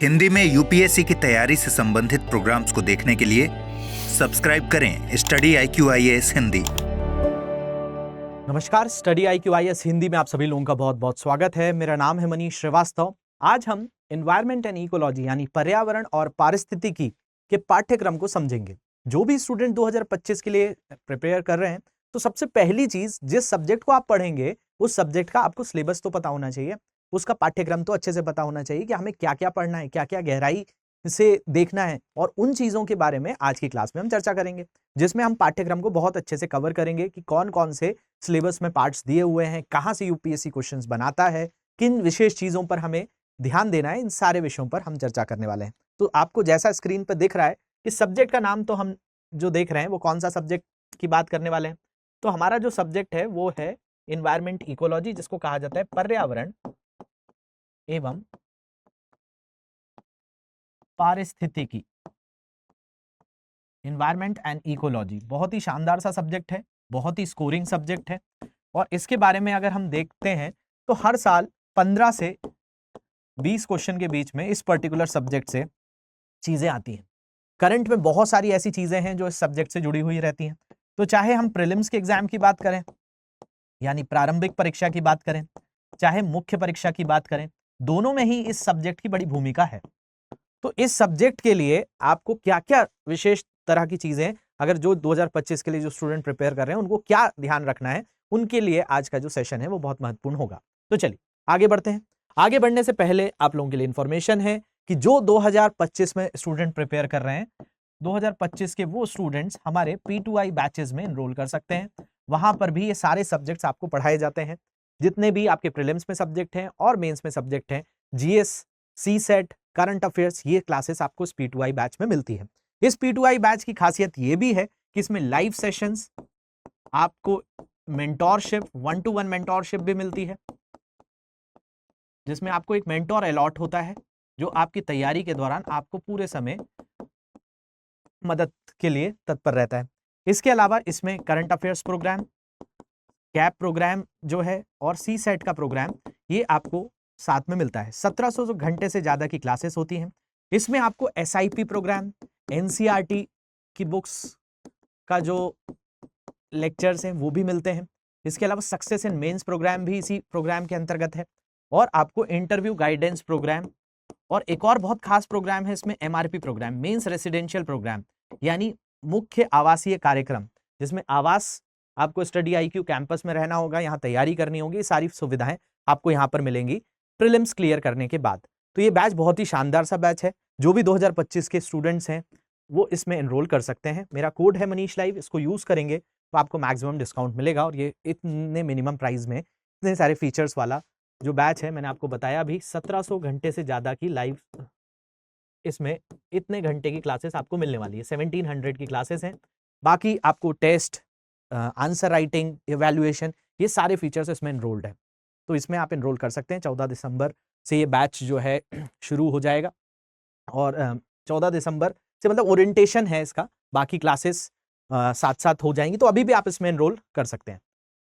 हिंदी में यूपीएससी की तैयारी से संबंधित प्रोग्राम्स को देखने के लिए सब्सक्राइब करें स्टडी IQIAS हिंदी। नमस्कार, स्टडी IQIAS हिंदी में आप सभी लोगों का बहुत बहुत स्वागत है। मेरा नाम है मनीष श्रीवास्तव। आज हम एनवायरमेंट एंड इकोलॉजी यानी पर्यावरण और पारिस्थितिकी के पाठ्यक्रम को समझेंगे। जो भी स्टूडेंट 2025 के लिए प्रिपेयर कर रहे हैं, तो सबसे पहली चीज, जिस सब्जेक्ट को आप पढ़ेंगे उस सब्जेक्ट का आपको सिलेबस तो पता होना चाहिए, उसका पाठ्यक्रम तो अच्छे से पता होना चाहिए कि हमें क्या क्या पढ़ना है, क्या क्या गहराई से देखना है। और उन चीजों के बारे में आज की क्लास में हम चर्चा करेंगे, जिसमें हम पाठ्यक्रम को बहुत अच्छे से कवर करेंगे कि कौन कौन से सिलेबस में पार्ट्स दिए हुए हैं, कहां से यूपीएससी क्वेश्चंस बनाता है, किन विशेष चीजों पर हमें ध्यान देना है। इन सारे विषयों पर हम चर्चा करने वाले हैं। तो आपको जैसा स्क्रीन पर दिख रहा है कि सब्जेक्ट का नाम तो हम जो देख रहे हैं वो कौन सा सब्जेक्ट की बात करने वाले हैं। तो हमारा जो सब्जेक्ट है वो है एनवायरमेंट इकोलॉजी, जिसको कहा जाता है पर्यावरण एवं पारिस्थितिकी। एनवायरमेंट एंड इकोलॉजी बहुत ही शानदार सा सब्जेक्ट है, बहुत ही स्कोरिंग सब्जेक्ट है। और इसके बारे में अगर हम देखते हैं तो हर साल 15 से 20 क्वेश्चन के बीच में इस पर्टिकुलर सब्जेक्ट से चीजें आती हैं। करंट में बहुत सारी ऐसी चीजें हैं जो इस सब्जेक्ट से जुड़ी हुई रहती हैं। तो चाहे हम प्रीलिम्स के एग्जाम की बात करें यानी प्रारंभिक परीक्षा की बात करें, चाहे मुख्य परीक्षा की बात करें, दोनों में ही इस सब्जेक्ट की बड़ी भूमिका है। तो इस सब्जेक्ट के लिए आपको क्या क्या विशेष तरह की चीजें, अगर जो 2025 के लिए जो स्टूडेंट प्रिपेयर कर रहे हैं उनको क्या ध्यान रखना है, उनके लिए आज का जो सेशन है वो बहुत महत्वपूर्ण होगा। तो चलिए आगे बढ़ते हैं। आगे बढ़ने से पहले आप लोगों के लिए इंफॉर्मेशन है कि जो 2025 में स्टूडेंट प्रिपेयर कर रहे हैं, 2025 के वो स्टूडेंट्स हमारे P2I बैचेस में एनरोल कर सकते हैं। वहां पर भी ये सारे सब्जेक्ट्स आपको पढ़ाए जाते हैं, जितने भी आपके प्रीलिम्स में सब्जेक्ट हैं और मेंस में सब्जेक्ट हैं। जीएस, सीसेट, करंट अफेयर्स, ये क्लासेस आपको इस P2I बैच में मिलती है। इस P2I बैच की खासियत ये भी है कि इसमें लाइव सेशंस, आपको मेंटोरशिप, 1-to-1 मेंटोरशिप भी मिलती है, जिसमें आपको एक मेंटोर अलॉट होता है जो आपकी तैयारी के दौरान आपको पूरे समय मदद के लिए तत्पर रहता है। इसके अलावा इसमें current affairs program, cap program जो है और सीसेट का प्रोग्राम, ये आपको साथ में मिलता है। 1700 घंटे से ज्यादा की क्लासेस होती हैं। इसमें आपको SIP प्रोग्राम, NCERT की बुक्स का जो लेक्चर्स हैं वो भी मिलते हैं। इसके अलावा सक्सेस इन मेंस प्रोग्राम भी इसी प्रोग्राम के अंतर्गत है। और आपको इंटरव्यू गाइडेंस प्रोग्राम, और एक और बहुत खास प्रोग्राम है इसमें MRP program, mains residential program, यानी मुख्य आवासीय कार्यक्रम, जिसमें आवास आपको स्टडी IQ कैंपस में रहना होगा, यहाँ तैयारी करनी होगी। सारी सुविधाएं आपको यहाँ पर मिलेंगी प्रीलिम्स क्लियर करने के बाद। तो ये बैच बहुत ही शानदार सा बैच है। जो भी 2025 के स्टूडेंट्स हैं वो इसमें एनरोल कर सकते हैं। मेरा कोड है मनीष लाइव, इसको यूज करेंगे तो आपको मैक्सिमम डिस्काउंट मिलेगा। और ये इतने मिनिमम प्राइस में इतने सारे फीचर्स वाला जो बैच है, मैंने आपको बताया अभी, 1700 घंटे से ज्यादा की लाइव, इसमें इतने घंटे की क्लासेस आपको मिलने वाली है। 1700 की क्लासेस हैं। बाकी आपको टेस्ट, आंसर राइटिंग, इवैल्यूएशन, ये सारे फीचर्स इसमें एनरोल्ड है। तो इसमें आप एनरोल कर सकते हैं। 14 दिसंबर से ये बैच जो है शुरू हो जाएगा। और 14 दिसंबर से मतलब ओरिएंटेशन है इसका, बाकी क्लासेस साथ साथ हो जाएंगी। तो अभी भी आप इसमें एनरोल कर सकते हैं।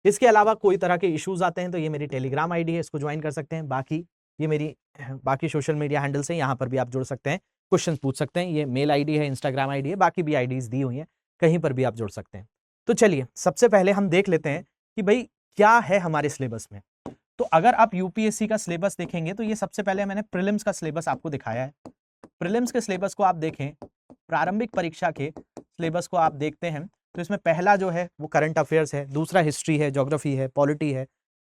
इसके अलावा कोई तरह के इश्यूज आते हैं तो ये मेरी टेलीग्राम आईडी है, इसको ज्वाइन कर सकते हैं। बाकी ये मेरी बाकी सोशल मीडिया हैंडल्स हैं, यहाँ पर भी आप जुड़ सकते हैं, क्वेश्चन पूछ सकते हैं। ये मेल आईडी है, इंस्टाग्राम आईडी है, बाकी भी आईडीज दी हुई हैं, कहीं पर भी आप जुड़ सकते हैं। तो चलिए सबसे पहले हम देख लेते हैं कि भाई क्या है हमारे सिलेबस में। तो अगर आप यूपीएससी का सिलेबस देखेंगे तो ये सबसे पहले मैंने प्रीलिम्स का सिलेबस आपको दिखाया है। प्रीलिम्स के सिलेबस को आप देखें, प्रारंभिक परीक्षा के सिलेबस को आप देखते हैं तो इसमें पहला जो है वो करंट अफेयर्स है, दूसरा हिस्ट्री है, ज्योग्राफी है, पॉलिटी है,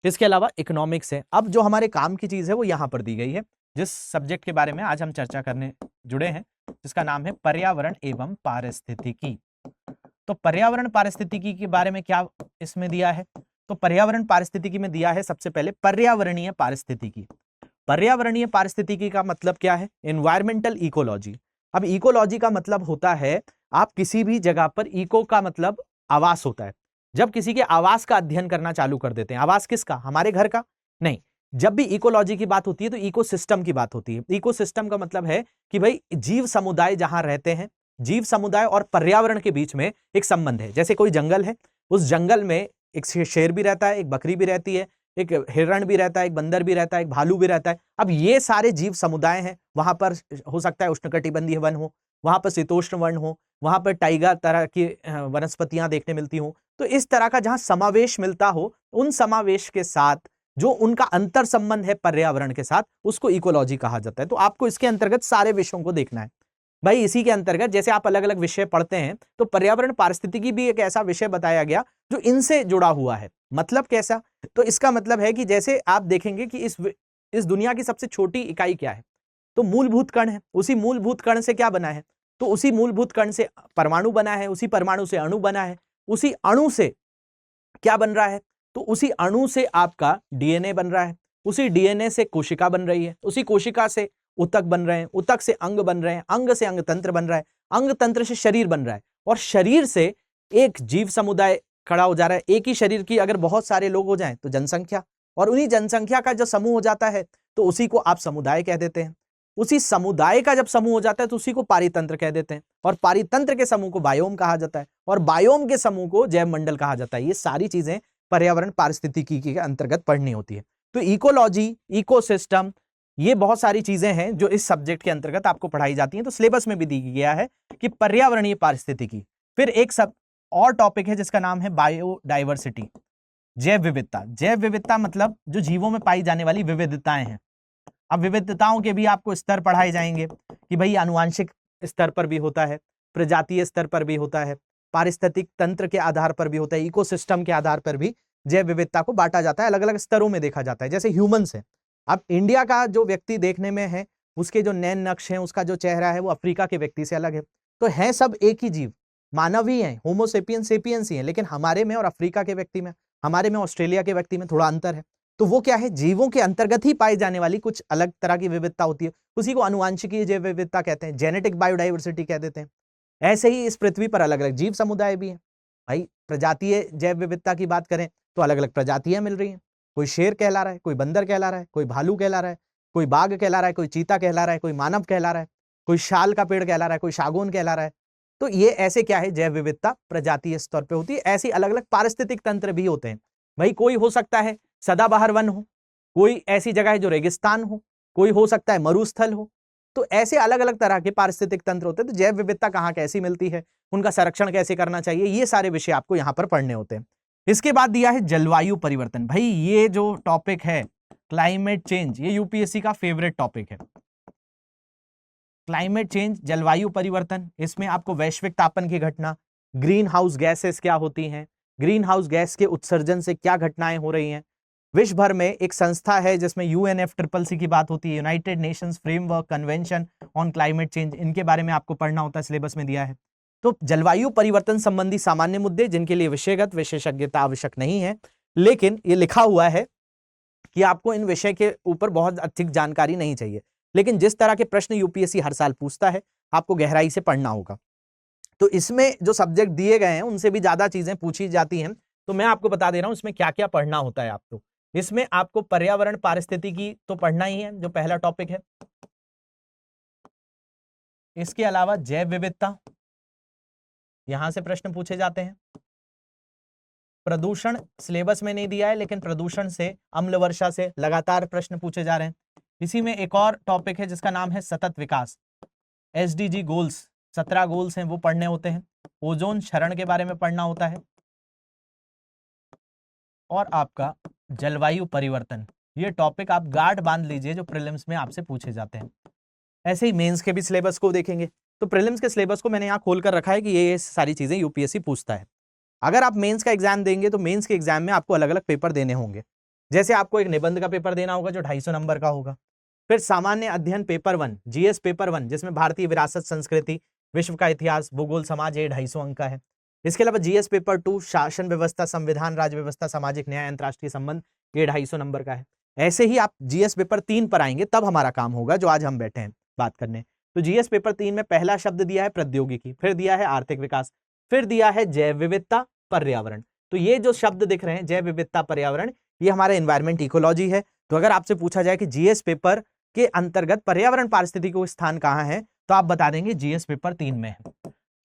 इसके अलावा इकोनॉमिक्स है। अब जो हमारे काम की चीज है वो यहाँ पर दी गई है, जिस सब्जेक्ट के बारे में आज हम चर्चा करने जुड़े हैं, जिसका नाम है पर्यावरण एवं पारिस्थितिकी। तो पर्यावरण पारिस्थितिकी के बारे में क्या इसमें दिया है? तो पर्यावरण पारिस्थितिकी में दिया है सबसे पहले पर्यावरणीय पारिस्थितिकी। पर्यावरणीय पारिस्थितिकी का मतलब क्या है? Environmental ecology. अब इकोलॉजी का मतलब होता है, आप किसी भी जगह पर, इको का मतलब आवास होता है। जब किसी के आवास का अध्ययन करना चालू कर देते हैं, आवास किसका? हमारे घर का? नहीं। जब भी इकोलॉजी की बात होती है तो इकोसिस्टम की बात होती है। इकोसिस्टम का मतलब है कि भाई जीव समुदाय जहां रहते हैं, जीव समुदाय और पर्यावरण के बीच में एक संबंध है। जैसे कोई जंगल है, उस जंगल में एक शेर भी रहता है, एक बकरी भी रहती है, एक हिरण भी रहता है, एक बंदर भी रहता है, एक भालू भी रहता है। अब ये सारे जीव समुदाय हैं, वहां पर हो सकता है उष्णकटिबंधीय वन हो, वहां पर शीतोष्ण वन हो, वहां पर टाइगा तरह की वनस्पतियां देखने मिलती हो। तो इस तरह का जहां समावेश मिलता हो, उन समावेश के साथ जो उनका अंतर संबंध है पर्यावरण के साथ, उसको इकोलॉजी कहा जाता है। तो आपको इसके अंतर्गत सारे विषयों को देखना है भाई। इसी के अंतर्गत जैसे आप अलग अलग विषय पढ़ते हैं, तो पर्यावरण पारिस्थितिकी भी एक ऐसा विषय बताया गया जो इनसे जुड़ा हुआ है। मतलब कैसा? तो इसका मतलब है कि जैसे आप देखेंगे कि इस दुनिया की सबसे छोटी इकाई क्या है, तो मूलभूत कण है। उसी मूलभूत कण से क्या बना है? तो उसी मूलभूत कण से परमाणु बना है, उसी परमाणु से अणु बना है, उसी अणु से क्या बन रहा है? तो उसी अणु से आपका डीएनए बन रहा है, उसी डीएनए से कोशिका बन रही है, उसी कोशिका से ऊतक बन रहे हैं, ऊतक से अंग बन रहे हैं, अंग से अंग तंत्र बन रहा है, अंग तंत्र से शरीर बन रहा है, और शरीर से एक जीव समुदाय खड़ा हो जा रहा है। एक ही शरीर की अगर बहुत सारे लोग हो जाएं तो जनसंख्या, और उन्हीं जनसंख्या का जो समूह हो जाता है तो उसी को आप समुदाय कह देते हैं। उसी समुदाय का जब समूह हो जाता है तो उसी को पारितंत्र कह देते हैं, और पारितंत्र के समूह को बायोम कहा जाता है, और बायोम के समूह को जैव मंडल कहा जाता है। ये सारी चीजें पर्यावरण पारिस्थितिकी के अंतर्गत पढ़नी होती है। तो इकोलॉजी, इकोसिस्टम, ये बहुत सारी चीजें हैं जो इस सब्जेक्ट के अंतर्गत आपको पढ़ाई जाती हैं। तो सिलेबस में भी दी गया है कि पर्यावरणीय पारिस्थितिकी। फिर एक सब और टॉपिक है जिसका नाम है बायोडाइवर्सिटी, जैव विविधता। जैव विविधता मतलब जो जीवों में पाई जाने वाली विविधताएं हैं। अब विविधताओं के भी आपको स्तर पढ़ाए जाएंगे कि भाई आनुवांशिक स्तर पर भी होता है, प्रजातीय स्तर पर भी होता है, पारिस्थितिक तंत्र के आधार पर भी होता है, इकोसिस्टम के आधार पर भी जैव विविधता को बांटा जाता है, अलग अलग स्तरों में देखा जाता है। जैसे ह्यूमंस है, अब इंडिया का जो व्यक्ति देखने में है, उसके जो नैन नक्श हैं, उसका जो चेहरा है, वो अफ्रीका के व्यक्ति से अलग है। तो है सब एक ही जीव, मानव ही है, होमो सेपियंस सेपियंस ही है, लेकिन हमारे में और अफ्रीका के व्यक्ति में, हमारे में ऑस्ट्रेलिया के व्यक्ति में थोड़ा अंतर है। तो वो क्या है? जीवों के अंतर्गत ही पाई जाने वाली कुछ अलग तरह की विविधता होती है, उसी को आनुवांशिकीय जैव विविधता कहते हैं, जेनेटिक बायोडाइवर्सिटी कह देते हैं। ऐसे ही इस पृथ्वी पर अलग अलग जीव समुदाय भी हैं भाई। प्रजातीय जैव विविधता की बात करें तो अलग अलग प्रजातियां मिल रही हैं। कोई शेर कहला रहा है, कोई बंदर कहला रहा है, कोई भालू कहला रहा है, कोई बाघ कहला रहा है, कोई चीता कहला रहा है, कोई मानव कहला रहा है, कोई शाल का पेड़ कहला रहा है, कोई सागौन कहला रहा है। तो ये ऐसे क्या है? जैव विविधता प्रजातीय स्तर पे होती है। ऐसी अलग अलग पारिस्थितिक तंत्र भी होते हैं भाई। कोई हो सकता है सदाबहार वन हो, कोई ऐसी जगह है जो रेगिस्तान हो, कोई हो सकता है मरुस्थल हो। तो ऐसे अलग अलग तरह के पारिस्थितिक तंत्र होते हैं। तो जैव विविधता कहाँ कैसी मिलती है, उनका संरक्षण कैसे करना चाहिए, ये सारे विषय आपको यहाँ पर पढ़ने होते हैं। इसके बाद दिया है जलवायु परिवर्तन। भाई ये जो टॉपिक है क्लाइमेट चेंज, ये यूपीएससी का फेवरेट टॉपिक है। क्लाइमेट चेंज, जलवायु परिवर्तन, इसमें आपको वैश्विक तापन की घटना, ग्रीन हाउस गैसेस क्या होती हैं, ग्रीन हाउस गैस के उत्सर्जन से क्या घटनाएं हो रही हैं। विश्व भर में एक संस्था है जिसमें UNFCCC की बात होती है, United Nations framework convention on climate change, इनके बारे में आपको पढ़ना होता है, सिलेबस में दिया है। तो जलवायु परिवर्तन संबंधी सामान्य मुद्दे जिनके लिए विषयगत विशेषज्ञता आवश्यक नहीं है, लेकिन ये लिखा हुआ है कि आपको इन विषय के ऊपर बहुत अधिक जानकारी नहीं चाहिए, लेकिन जिस तरह के प्रश्न यूपीएससी हर साल पूछता है आपको गहराई से पढ़ना होगा। तो इसमें जो सब्जेक्ट दिए गए हैं उनसे भी ज्यादा चीजें पूछी जाती हैं। तो मैं आपको बता दे रहा हूं इसमें क्या क्या पढ़ना होता है आपको। इसमें आपको पर्यावरण पारिस्थितिकी तो पढ़ना ही है, जो पहला टॉपिक है। इसके अलावा जैव विविधता, यहां से प्रश्न पूछे जाते हैं। प्रदूषण सिलेबस में नहीं दिया है, लेकिन प्रदूषण से, अम्ल वर्षा से लगातार प्रश्न पूछे जा रहे हैं। इसी में एक और टॉपिक है जिसका नाम है सतत विकास, SDG गोल्स, 17 गोल्स हैं वो पढ़ने होते हैं। ओजोन क्षरण के बारे में पढ़ना होता है, और आपका जलवायु परिवर्तन, ये टॉपिक आप गांठ बांध लीजिए जो प्रीलिम्स में आपसे पूछे जाते हैं। ऐसे ही मेंस के भी सिलेबस को देखेंगे। तो प्रीलिम्स के सिलेबस को मैंने यहाँ खोल कर रखा है कि ये सारी चीजें यूपीएससी पूछता है। अगर आप मेंस का एग्जाम देंगे तो मेंस के एग्जाम में आपको अलग अलग पेपर देने होंगे। जैसे आपको एक निबंध का पेपर देना होगा जो 250 नंबर का होगा। फिर सामान्य अध्ययन पेपर 1, GS पेपर 1, जिसमें भारतीय विरासत, संस्कृति, विश्व का इतिहास, भूगोल, समाज, ये 250 अंक का है। इसके अलावा GS पेपर 2, शासन व्यवस्था, संविधान, राज्य व्यवस्था, सामाजिक न्याय, अंतर्राष्ट्रीय संबंध, ये 250 नंबर का है। ऐसे ही आप GS पेपर 3 पर आएंगे तब हमारा काम होगा जो आज हम बैठे हैं बात करने। तो GS पेपर 3 में पहला शब्द दिया है प्रौद्योगिकी, फिर दिया है आर्थिक विकास, फिर दिया है जैव विविधता, पर्यावरण। तो ये जो शब्द दिख रहे हैं, जैव विविधता, पर्यावरण, ये हमारा एनवायरमेंट इकोलॉजी है। तो अगर आपसे पूछा जाए कि GS पेपर के अंतर्गत पर्यावरण पारिस्थितिकी को स्थान कहाँ है, तो आप बता देंगे GS पेपर 3 में है।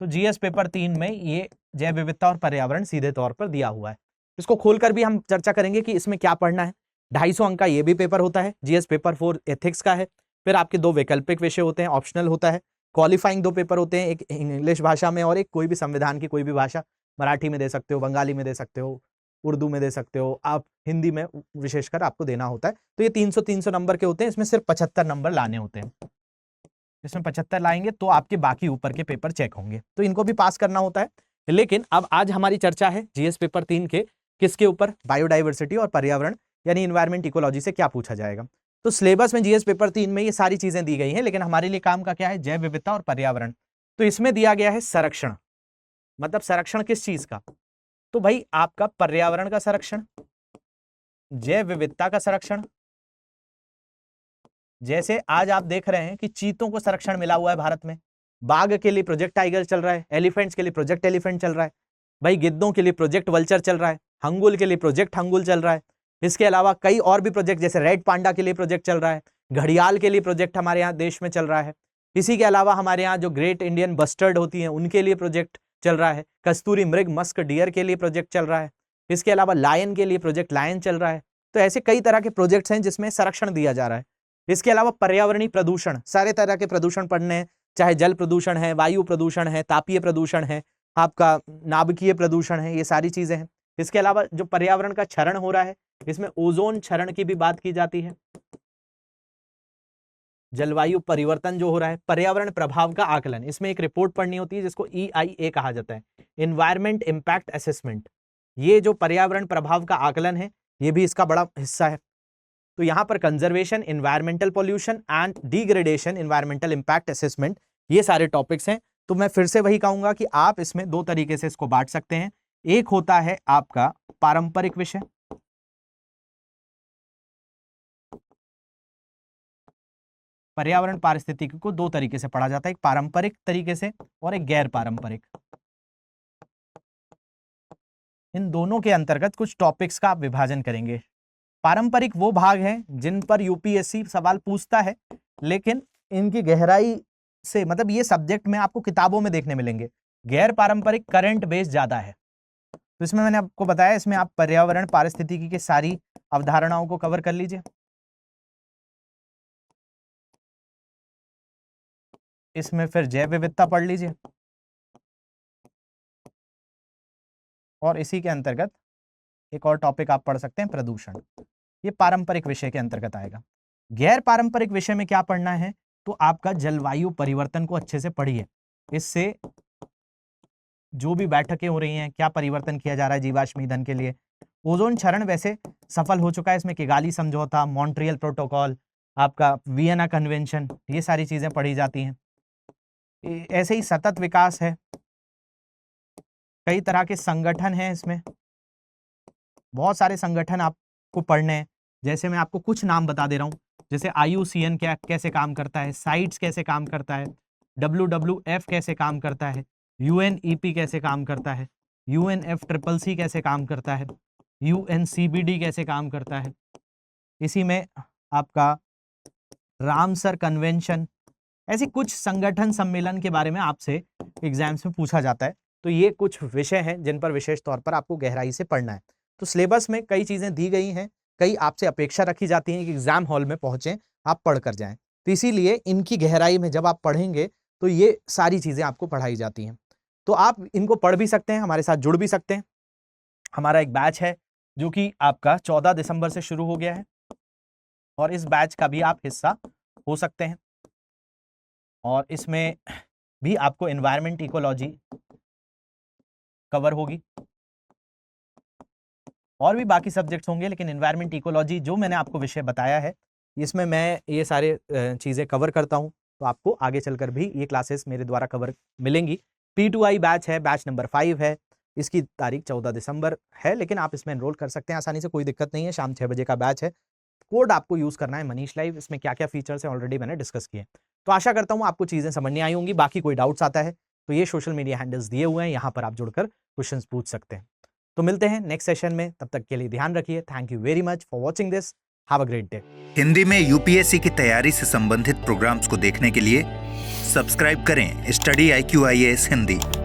तो GS पेपर 3 में ये जैव विविधता और पर्यावरण सीधे तौर पर दिया हुआ है। इसको खोलकर भी हम चर्चा करेंगे कि इसमें क्या पढ़ना है। 250 अंक का ये भी पेपर होता है। जीएस पेपर 4 एथिक्स का है। फिर आपके 2 वैकल्पिक विषय होते हैं, ऑप्शनल होता है। क्वालिफाइंग 2 पेपर होते हैं, एक इंग्लिश भाषा में और एक कोई भी संविधान की कोई भी भाषा, मराठी में दे सकते हो, बंगाली में दे सकते हो, उर्दू में दे सकते हो, आप हिंदी में विशेषकर आपको देना होता है। तो ये 300 नंबर के होते हैं, इसमें सिर्फ 75 नंबर लाने होते हैं। इसमें 75 लाएंगे तो आपके बाकी ऊपर के पेपर चेक होंगे, तो इनको भी पास करना होता है। लेकिन अब आज हमारी चर्चा है जीएस पेपर 3 के किसके ऊपर, बायोडाइवर्सिटी और पर्यावरण यानी इन्वायरमेंट इकोलॉजी से क्या पूछा जाएगा। तो सिलेबस में जीएस पेपर 3 में ये सारी चीजें दी गई हैं, लेकिन हमारे लिए काम का क्या है, जैव विविधता और पर्यावरण। तो इसमें दिया गया है संरक्षण, मतलब संरक्षण किस चीज का, तो भाई आपका पर्यावरण का संरक्षण, जैव विविधता का संरक्षण। जैसे आज आप देख रहे हैं कि चीतों को संरक्षण मिला हुआ है भारत में, बाघ के लिए प्रोजेक्ट टाइगर चल रहा है, एलिफेंट्स के लिए प्रोजेक्ट एलिफेंट चल रहा है, भाई गिद्धों के लिए प्रोजेक्ट वल्चर चल रहा है, हंगुल के लिए प्रोजेक्ट हंगुल चल रहा है। इसके अलावा कई और भी प्रोजेक्ट, जैसे रेड पांडा के लिए प्रोजेक्ट चल रहा है, घड़ियाल के लिए प्रोजेक्ट हमारे यहाँ देश में चल रहा है। इसी के अलावा हमारे यहाँ जो ग्रेट इंडियन बस्टर्ड होती हैं उनके लिए प्रोजेक्ट चल रहा है, कस्तूरी मृग मस्क डियर के लिए प्रोजेक्ट चल रहा है। इसके अलावा लायन के लिए प्रोजेक्ट लायन चल रहा है। तो ऐसे कई तरह के प्रोजेक्ट्स हैं जिसमें संरक्षण दिया जा रहा है। इसके अलावा पर्यावरणीय प्रदूषण, सारे तरह के प्रदूषण पढ़ने हैं, चाहे जल प्रदूषण है, वायु प्रदूषण है, तापीय प्रदूषण है, आपका नाभिकीय प्रदूषण है, ये सारी चीजें हैं। इसके अलावा जो पर्यावरण का क्षरण हो रहा है, इसमें ओजोन क्षरण की भी बात की जाती है। जलवायु परिवर्तन जो हो रहा है, पर्यावरण प्रभाव का आकलन, इसमें एक रिपोर्ट पढ़नी होती है जिसको EIA कहा जाता है, इन्वायरमेंट इंपैक्ट असेसमेंट। ये जो पर्यावरण प्रभाव का आकलन है, ये भी इसका बड़ा हिस्सा है। तो यहां पर conservation, environmental pollution and degradation, environmental impact assessment, ये सारे टॉपिक्स हैं। तो मैं फिर से वही कहूंगा कि आप इसमें 2 तरीके से इसको बांट सकते हैं। एक होता है आपका पारंपरिक विषय, पर्यावरण पारिस्थितिकी को 2 तरीके से पढ़ा जाता है, एक पारंपरिक तरीके से और एक गैर पारंपरिक। इन दोनों के अंतर्गत कुछ टॉपिक्स का आप विभाजन करेंगे। पारंपरिक वो भाग हैं जिन पर यूपीएससी सवाल पूछता है, लेकिन इनकी गहराई से, मतलब ये सब्जेक्ट में आपको किताबों में देखने मिलेंगे। गैर पारंपरिक करंट बेस ज्यादा है। तो इसमें मैंने आपको बताया, इसमें आप पर्यावरण पारिस्थितिकी की सारी अवधारणाओं को कवर कर लीजिए। इसमें फिर जैव विविधता पढ़ लीजिए, और इसी के अंतर्गत एक और टॉपिक आप पढ़ सकते हैं, प्रदूषण। ये पारंपरिक विषय के अंतर्गत आएगा। गैर पारंपरिक विषय में क्या पढ़ना है, तो आपका जलवायु परिवर्तन को अच्छे से पढ़िए। इससे जो भी बैठकें हो रही हैं, क्या परिवर्तन किया जा रहा है जीवाश्म ईंधन के लिए। ओजोन क्षरण वैसे सफल हो चुका है, इसमें किगाली समझौता, मॉन्ट्रियल प्रोटोकॉल, आपका वियना कन्वेंशन, ये सारी चीजें पढ़ी जाती हैं। ऐसे ही सतत विकास है, कई तरह के संगठन हैं, इसमें बहुत सारे संगठन आपको पढ़ने हैं। जैसे मैं आपको कुछ नाम बता दे रहा हूं, जैसे IUCN क्या कैसे काम करता है, साइट्स कैसे काम करता है, WWF कैसे काम करता है, UNEP कैसे काम करता है, UNFCCC कैसे काम करता है, UNCBD कैसे काम करता है। इसी में आपका रामसर कन्वेंशन, ऐसी कुछ संगठन सम्मेलन के बारे में आपसे एग्जाम्स में पूछा जाता है। तो ये कुछ विषय हैं जिन पर विशेष तौर पर आपको गहराई से पढ़ना है। तो सिलेबस में कई चीजें दी गई हैं, कई आपसे अपेक्षा रखी जाती है कि एग्जाम हॉल में पहुंचे, आप पढ़ कर जाएं। तो इसीलिए इनकी गहराई में जब आप पढ़ेंगे तो ये सारी चीजें आपको पढ़ाई जाती हैं। तो आप इनको पढ़ भी सकते हैं, हमारे साथ जुड़ भी सकते हैं। हमारा एक बैच है जो कि आपका 14 दिसंबर से शुरू हो गया है, और इस बैच का भी आप हिस्सा हो सकते हैं। और इसमें भी आपको एनवायरमेंट इकोलॉजी कवर होगी, और भी बाकी सब्जेक्ट्स होंगे, लेकिन एनवायरमेंट इकोलॉजी जो मैंने आपको विषय बताया है, इसमें मैं ये सारे चीज़ें कवर करता हूँ। तो आपको आगे चलकर भी ये क्लासेस मेरे द्वारा कवर मिलेंगी। P2I बैच है, बैच नंबर 5 है, इसकी तारीख 14 दिसंबर है, लेकिन आप इसमें एनरोल कर सकते हैं आसानी से, कोई दिक्कत नहीं है। शाम 6 बजे का बैच है। कोड आपको यूज़ करना है मनीष लाइव। इसमें क्या क्या फीचर्स हैं ऑलरेडी मैंने डिस्कस किए। तो आशा करता हूँ आपको चीज़ें समझ में आई होंगी। बाकी कोई डाउट्स आता है तो ये सोशल मीडिया हैंडल्स दिए हुए हैं, यहाँ पर आप जुड़कर क्वेश्चंस पूछ सकते हैं। तो मिलते हैं नेक्स्ट सेशन में, तब तक के लिए ध्यान रखिए। Thank you very much for watching this. Have a great day. Hindi में यूपीएससी की तैयारी से संबंधित प्रोग्राम्स को देखने के लिए सब्सक्राइब करें स्टडी IQ IAS हिंदी।